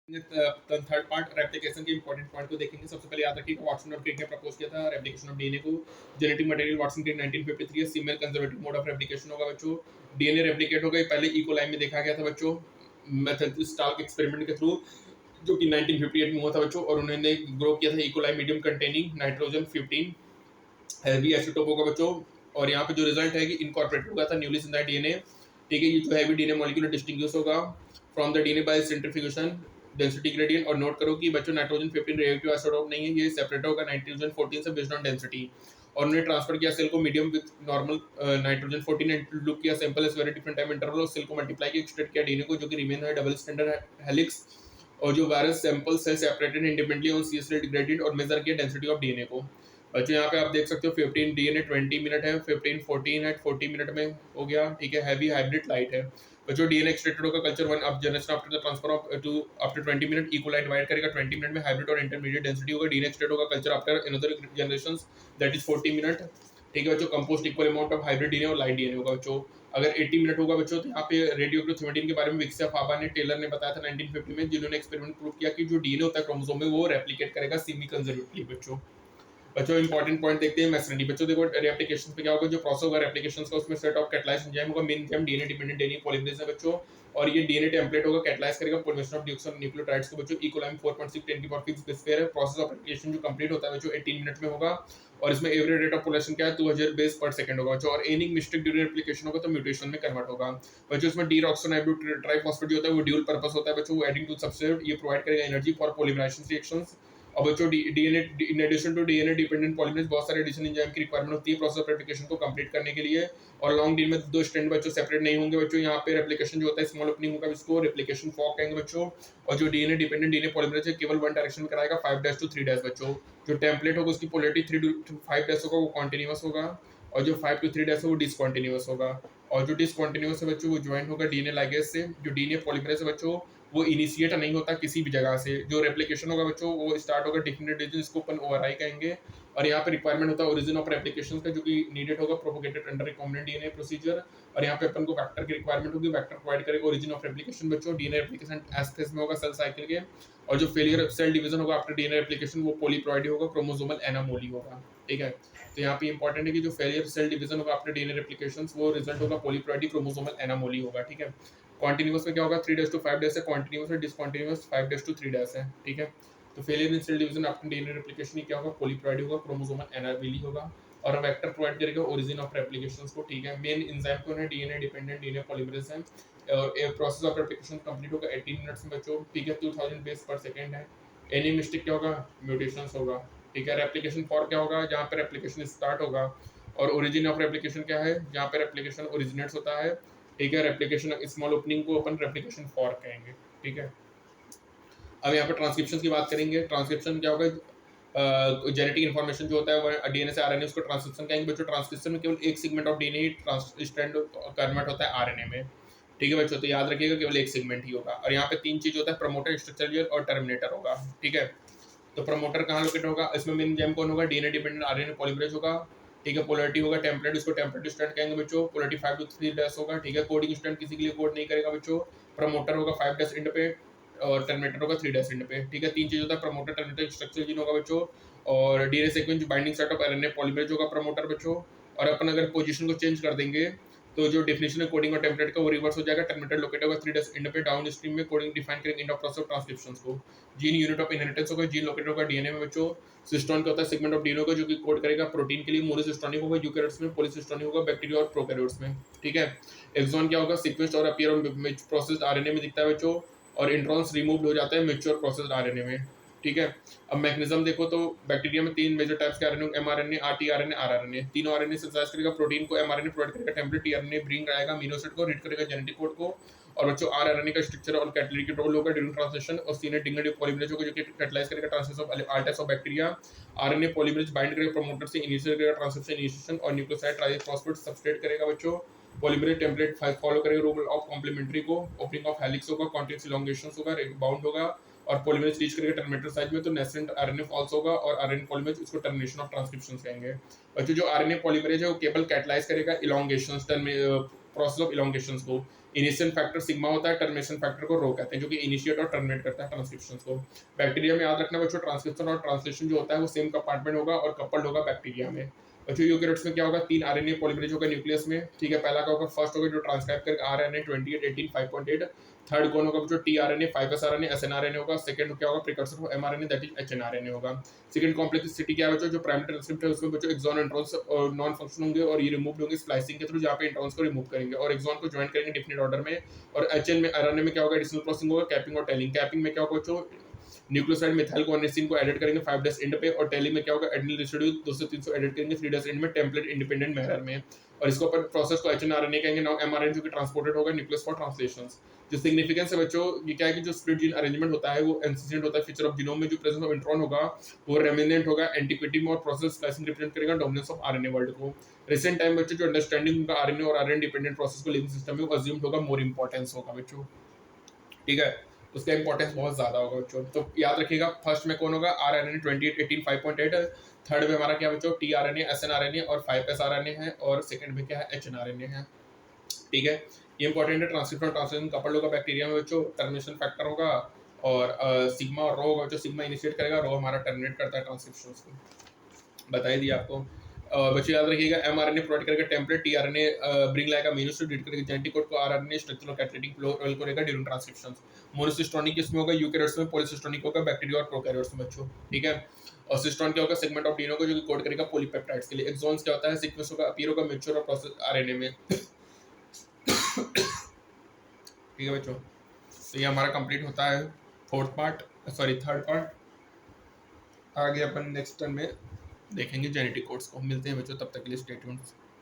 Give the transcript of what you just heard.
Third part replication के important point को देखेंगे। सबसे पहले याद रखिएगा वाटसन और क्रिक ने प्रपोज किया था रेप्लिकेशन ऑफ डीएनए को। जेनेटिक मटेरियल वाटसन क्रिक 1953 है। Similar conservative mode of replication होगा बच्चों। डीएनए रेप्लिकेट हो गई, पहले इकोलाई में देखा गया था बच्चों मेथड स्टार्क एक्सपेरिमेंट के थ्रू, जो कि 1958 में हुआ था बच्चों। और उन्होंने ग्रो किया था E coli medium containing nitrogen 15 heavy isotope होगा बच्चों। और यहाँ पे जो रिजल्ट है कि इनकॉर्पोरेट होगा था न्यूली सिंथेसाइज्ड डीएनए। ठीक है, ये जो हैवी डीएनए मॉलिक्यूल डिस्टिंग्विश होगा from the DNA by centrifugation density gradient. और नोट करो कि बच्चों नाइट्रोजन 15 रिएक्टिव आइसोटोप नहीं है, ये सेपरेट होगा नाइट्रोजन 14 से बेस्ड ऑन डेंसिटी। और उन्होंने ट्रांसफर किया सेल को medium with normal nitrogen 14 and look किया sample is very different time interval और सेल को मल्टीप्लाई किया, एक्सट्रैक्ट किया डीएनए को, जो कि रिमेन है डबल स्टैंडर्ड हेलिक्स। और जो वायरस सैंपल से separated independently on C S gradient और मेजर किया डेंसिटी ऑफ डीएनए को। बच्चों यहाँ पे आप देख सकते हो 15 डीएनए 20 मिनट है, 15 14 एट 40 मिनट में हो गया। ठीक है, हैवी हाइब्रिड लाइट है बच्चों। डीएनए एक्सट्रैक्टेड होगा कल्चर वन अब generation after the transfer of to after 20 minute equally divide करेगा 20 मिनट में, हाइब्रिड और इंटरमीडिएट डेंसिटी होगा। डीएनए एक्सट्रैक्ट होगा culture after another generations that is 40 minute. ठीक है बच्चों, compost equal amount of hybrid DNA और लाइट डीएनए होगा बच्चों। अगर 80 मिनट होगा बच्चों तो यहाँ पे रेडियो थ्योमेटिन के बारे में विक्सिया फाबा ने टेलर ने बताया था 1950 में, जिन्होंने एक्सपेरिमेंट प्रूव किया कि जो डीएनए होता है क्रोमोसोम में वो रेप्लिकेट करेगा सेमी कंजर्वेटिवली बच्चों। बच्चों इंपॉर्टेंट पॉइंट देखते हैं मैसनिटी। बच्चों देखो रेप्लिकेशन पे क्या होगा, जो प्रोसेस होगा रेप्लिकेशन का उसमें सेट ऑफ कैटलाइज एंजाइम होगा। Main enzyme DNA dependent DNA polymerase है बच्चों। और ये डीएनए टेम्पलेट होगा कैटलाइज करेगा पॉलीमरेशन ऑफ डिऑक्सीन्यूक्लियोटाइड्स को बच्चों। इकोलाइम 4.6 10 की पावर 6 स्क्वायर है। प्रोसेस ऑफ रेप्लिकेशन जो कंप्लीट होता है बच्चों 18 मिनट में होगा। और इसमें एवरेज रेट ऑफ पॉपुलेशन क्या है 2000 बेस पर सेकंड होगा बच्चों। और एनी मिस्टेक ड्यूरिंग रेप्लिकेशन होगा तो म्यूटेशन में कन्वर्ट होगा बच्चों। इसमें डीऑक्सीराइबो ट्राइफॉस्फेट जो होता है वो ड्यूल पर्पस होता है बच्चों, वो एडिंग टू सबस्ट्रेट, ये प्रोवाइड करेगा एनर्जी फॉर पॉलीमराइजेशन रिएक्शंस। और बच्चों DNA in addition to DNA dependent polymerase बहुत सारे एडिशन एंजाइम की रिक्वायरमेंट होती है प्रोसेस ऑफ रेप्लिकेशन को कंप्लीट करने के लिए। और लॉन्ग डीएनए में दो स्ट्रैंड बच्चों सेपरेट नहीं होंगे बच्चों। यहाँ पे रेप्लिकेशन जो होता है स्मॉल ओपनिंग होगा, इसको रेप्लिकेशन फॉर्क कहेंगे बच्चों। और जो डीएनए डिपेंडेंट डीएनए पॉलीमरेज है केवल वन डायरेक्शन में कराएगा 5' to 3' बच्चों। जो टेम्पलेट होगा उसकी पोलैरिटी 3 to 5' होगा, वो कॉन्टिन्यूअस होगा। और जो 5 to 3' है वो डिसकॉन्टिन्यूअस होगा। और जो डिसकॉन्टिन्यूअस है बच्चों वो ज्वाइन होगा डीएनए लाइगेज से। जो डीएनए पॉलीमरेज है बच्चों वो इनिशिएट नहीं होता किसी भी जगह से। जो रेप्लिकेशन होगा बच्चों वो स्टार्ट होगा डिफिनेट रीजन, इसको अपन ओवरआई कहेंगे। और यहाँ पे रिक्वायरमेंट होता है ओरिजिन ऑफ रेप्लिकेशन का, जो कि नीडेड होगा propagated under recombinant DNA procedure. और यहाँ पे अपन को वेक्टर की रिक्वायरमेंट होगी, वेक्टर प्रोवाइड करेगा ओरिजिन ऑफ रेप्लिकेशन बच्चों। डीएनए रेप्लिकेशन एस फेज में होगा सेल साइकिल के। और जो फेलियर सेल डिवीजन होगा आफ्टर डीएनए रेप्लिकेशन वो पॉलीप्लॉइडी होगा, क्रोमोसोमल एनामोली होगा। ठीक है, तो यहाँ पे इंपॉर्टेंट है कि जो फेलियर सेल डिवीजन होगा आफ्टर डीएनए रेप्लिकेशन वो रिजल्ट होगा पॉलीप्लॉइडी क्रोमोसोमल एनामोली होगा। ठीक है, कॉन्टिन्यूअस में क्या होगा 3' to 5' है, कॉन्टिन्यूअस है, डिसकॉन्टिन्यूअस 5' to 3' है। ठीक है, तो failure in cell division after DNA replication क्या होगा पॉलीप्लॉइडी होगा, क्रोमोसोमल एनामोली होगा। और वेक्टर प्रोवाइड करेगा ओरिजिन ऑफ रेप्लिकेशंस को। ठीक है, मेन एंजाइम कौन है डीएनए डिपेंडेंट डीएनए पॉलीमरेज है। और प्रोसेस ऑफ रेप्लिकेशन कंप्लीट होगा 18 मिनट्स में बच्चों। ठीक है, 2000 बेस पर सेकंड है। एनी मिस्टेक क्या होगा म्यूटेशंस होगा। ठीक है, रेप्लिकेशन फॉर क्या होगा जहाँ पे रेप्लिकेशन स्टार्ट होगा। और ओरिजिन ऑफ रेप्लिकेशन क्या है जहाँ पे रेप्लिकेशन ओरिजिनेट्स होता है। ठीक है, रेप्लिकेशन स्मॉल ओपनिंग को अपन रेप्लिकेशन फॉर कहेंगे। ठीक है, अब यहाँ पे ट्रांसक्रिप्शन की बात करेंगे। ट्रांसक्रिप्शन क्या होगा, जेनेटिक इन्फॉर्मेशन जो होता है वो डीएनए से आरएनए उसको ट्रांसक्रिप्शन कहेंगे बच्चों। ट्रांसक्रिप्शन में केवल एक segment of DNA strand convert होता है आरएनए में। ठीक है बच्चों, तो याद रखिएगा केवल एक सेगमेंट ही होगा। और यहाँ पे तीन चीज होता है, प्रमोटर, स्ट्रक्चरल और टर्मिनेटर होगा। ठीक है, तो प्रमोटर कहाँ लोकेट होगा, इसमें मेन एंजाइम कौन होगा डीएनए डिपेंडेंट आरएनए पॉलीमरेज होगा। ठीक है, पोलैरिटी होगा टेम्पलेट, उसको टेम्पलेट स्ट्रैंड कहेंगे बच्चों। पोलैरिटी 5 to 3' होगा। ठीक है, कोडिंग स्ट्रैंड किसी के लिए कोड नहीं करेगा बच्चों। प्रमोटर होगा 5' एंड पे और टर्मिनेटर होगा 3' एंड पे। ठीक है, तीन चीज होता है, प्रमोटर, टर्मिनेटर, स्ट्रक्चर जीन होगा बच्चों। और DNA sequence binding set of RNA polymerase होगा प्रमोटर बच्चों। और अपन अगर पोजीशन को चेंज कर देंगे तो जो डेफिनेशन है कोडिंग और टेम्पलेट का वो रिवर्स हो जाएगा। टर्मिनेटर लोकेट होगा 3' एंड पे डाउन स्ट्रीम में कोडिंग डिफाइन करेंगे एंड ऑफ प्रोसेस ऑफ ट्रांसक्रिप्शंस को। जीन यूनिट ऑफ इनहेरिटेंस होगा, जीन लोकेट होगा डीएनए में बच्चों। सिस्टोन क्या होता है सेगमेंट ऑफ डीएनए का जो कि कोड करेगा प्रोटीन के लिए। मोनोसिस्टोनिक होगा यूकेरियोट्स में, पॉलीसिस्टोनिक होगा बैक्टीरिया और प्रोकैरियोट्स में। ठीक है, एक्सॉन क्या होगा सीक्वेंस और अपीयर ऑन प्रोसेस्ड आरएनए में दिखता है बच्चों। और इंट्रॉन्स रिमूव हो जाता है मैच्योर प्रोसेस्ड आरएनए में। ठीक है, अब मैकेनिज्म देखो तो बैक्टीरिया में तीन मेजर टाइप्स के आरएनए, एमआरएनए, आरटीआरएनए, आरआरएनए। तीनों आरएनए सिंथेसाइज करेगा प्रोटीन को, एमआरएनए प्रोवाइड करेगा टेम्पलेट, टीआरएनए ब्रिंग आएगा अमीनो एसिड को, रीड करेगा जेनेटिक कोड को। और बच्चों आरआरएनए का स्ट्रक्चर और कैटलिटिक रोल होगा ड्यूरिंग ट्रांसलेशन। और सीने डिंगल पॉलीमरेज होगा जो कि कैटलाइज करेगा ट्रांसलेशन ऑफ आर्टेस of bacteria. RNA polymerase bind करेगा प्रमोटर से इनिशिएट करेगा ट्रांसक्रिप्शन इनिशिएशन और न्यूक्लियोसाइड ट्राइफॉस्फेट सबस्ट्रेट करेगा बच्चों। पॉलीमरेज टेम्पलेट फॉलो करेगा रूल ऑफ कॉम्प्लीमेंट्री को। ओपनिंग ऑफ हेलिक्स होगा, कॉन्टिन्यूअस इलोंगेशंस होगा, बाउंड होगा। और पॉलीमरेज रीच करेगा टर्मिनेटर साइज में तो नेसेंट आरएनए फॉल्स होगा। और आरएनए पॉलीमरेज इसको टर्मिनेशन ऑफ ट्रांसक्रिप्शन कहेंगे बच्चों। जो आरएनए पॉलीमरेज है वो केवल कैटलाइज करेगा इलोंगेशंस प्रोसेस ऑफ इलोंगेशंस को। इनिशियल फैक्टर सिग्मा होता है, टर्मिनेशन फैक्टर को रो कहते हैं, जो कि इनिशिएट और टर्मिनेट करता है ट्रांसक्रिप्शन को। बैक्टीरिया में याद रखना बच्चों, ट्रांसक्रिप्शन और ट्रांसलेशन जो होता है वो सेम कंपार्टमेंट होगा और कपल्ड होगा बैक्टीरिया में। बच्चों यूकेरियोट्स में क्या होगा, 3 आरएनए पॉलीमरेज होगा न्यूक्लियस में, ठीक है। पहला का होगा, फर्स्ट होगा जो ट्रांसक्राइब करेगा आरएनए 28 18 5.8। थर्ड कौन होगा बच्चों, टीआरएनए 5s आरएनए एसएनआरएनए होगा। सेकंड क्या होगा, precursor of mRNA that is hnRNA होगा। सेकंड कॉम्प्लेक्सिटी क्या है बच्चों, जो प्राइमरी ट्रांसक्रिप्ट है उसमें बच्चों एक्सॉन इंट्रॉन्स और नॉन फंक्शन होंगे और ये रिमूव होंगे स्प्लाइसिंग के थ्रू, जहाँ पे इंट्रॉन्स को रिमूव करेंगे और एक्सॉन को ज्वाइन करेंगे डिफरेंट ऑर्डर में। और एचएन में आरएनए में क्या होगा, एडिशनल प्रोसेसिंग होगा, कैपिंग और टेलिंग। कैपिंग में क्या होगा बच्चों, न्यूक्लियोसाइड मिथाइल कॉर्निसिन को ऐड करेंगे 5 डेज एंड पे, और टेलिंग में क्या होगा, एडेनिल रेसिड्यू 2 से 300 ऐड करेंगे 3 डेज एंड में टेम्पलेट इंडिपेंडेंट मैनर में। और इसको अपन प्रोसेस को एचएनआरएनए कहेंगे। नाउ एमआरएनए जो कि ट्रांसपोर्टेड होगा न्यूक्लियस फॉर ट्रांसलेशंस। जो सिग्निफिकेंस है बच्चों, ये क्या है कि जो स्प्लिट जीन अरेंजमेंट होता है वो एंसीडेंट होता है फीचर ऑफ जीनोम में। जो प्रेजेंस ऑफ इंट्रॉन होगा वो रेमिनेंट होगा एंटीक्विटी में, और प्रोसेस स्प्लाइसिंग रिप्रेजेंट करेगा डोमिनेंस ऑफ आरएनए वर्ल्ड को। रिसेंट टाइम बच्चों जो अंडरस्टैंडिंग उनका आरएनए और आरएनए डिपेंडेंट प्रोसेस को लिविंग सिस्टम में अज्यूम्ड होगा, मोर इंपॉर्टेंस होगा बच्चों, ठीक है। उसका इंपॉर्टेंस बहुत ज्यादा होगा बच्चों, तो याद रखिएगा। फर्स्ट में कौन होगा, आरएनए 28 18 5.8। थर्ड में हमारा क्या बच्चों, टीआरएनए एसएनआरएनए और 5s आरएनए है, और सेकंड में क्या है, एचएनआरएनए है, ठीक है। ये इंपॉर्टेंट है। ट्रांसक्रिप्शन ट्रांसलेशन कपल्ड होगा बैक्टीरिया में बच्चों, टर्मिनेशन फैक्टर होगा, और सिग्मा और रो होगा, जो सिग्मा इनिशिएट करेगा, रो हमारा टर्मिनेट करता है ट्रांसक्रिप्शन को, बताई दिया आपको। बच्चों याद रखिएगा, एमआरएनए प्रोवाइड करेगा टेम्पलेट, टीआरएनए ब्रिंग लाएगा अमीनो टू रीड करेगा जेनेटिक कोड को, आरएनए स्ट्रक्चरल और कैटालिटिक रोल करेगा ड्यूरिंग ट्रांसक्रिप्शन। मोनोसिस्टोनिक किसमें होगा, यूकेरियोट्स में, पॉलीसिस्टोनिक होगा बैक्टीरिया और प्रोकैरियोट्स में बच्चों, ठीक है। और सिस्टोन क्या होगा, सेगमेंट ऑफ डीएनए को जो कि कोड करेगा पॉलीपेप्टाइड्स के लिए। एक्सॉन्स क्या होता है, सीक्वेंस होगा अपीयर होगा मैच्योर और प्रोसेस आरएनए में, ठीक है बच्चों। तो ये हमारा कंप्लीट होता है थर्ड पार्ट। आगे अपन नेक्स्ट टर्म में देखेंगे जेनेटिक कोड्स को। मिलते हैं बच्चों, तब तक के लिए स्टे ट्यून्ड।